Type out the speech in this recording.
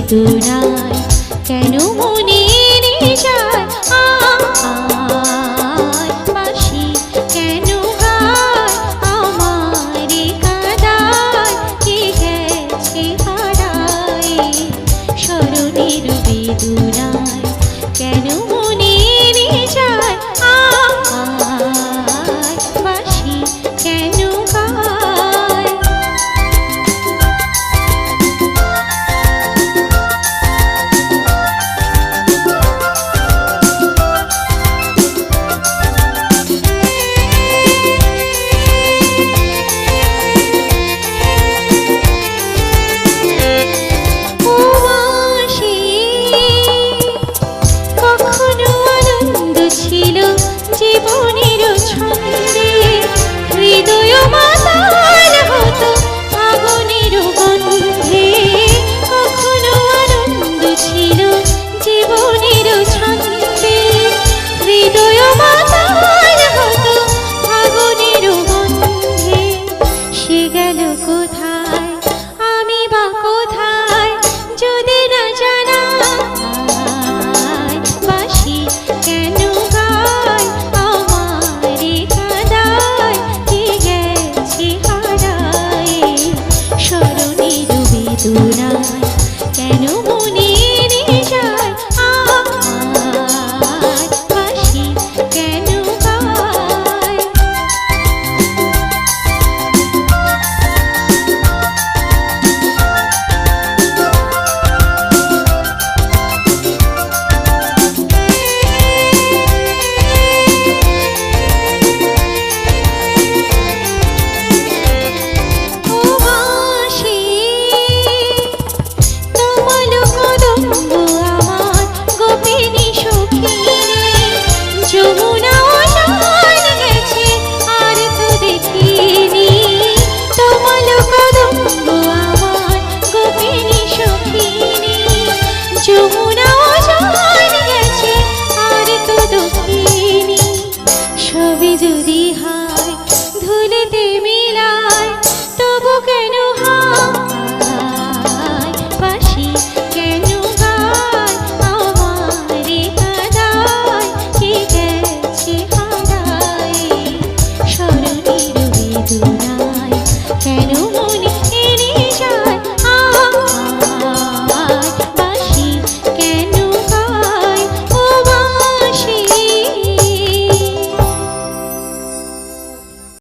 বেদনায় কেন মনে যায় বাঁশি কেন গায় আমারে কাঁদায় কে গেছে হারায় স্মরণের বেদনায় কেন মনে যায় বাঁশি কেন গায়। জীবনের ছন্দে হৃদয় মাতাল হতো আগুনের গন্ধে কখনো আনন্দ ছিল জীবনের ছন্দে হৃদয় মাতাল হতো আগুনের গন্ধে সে গেল কোথায় আমি বা কোথায় যদি না জানা বাঁশি কেন বেদনায় কেন মনে যায় বাঁশি কেন গায়। সবে যদি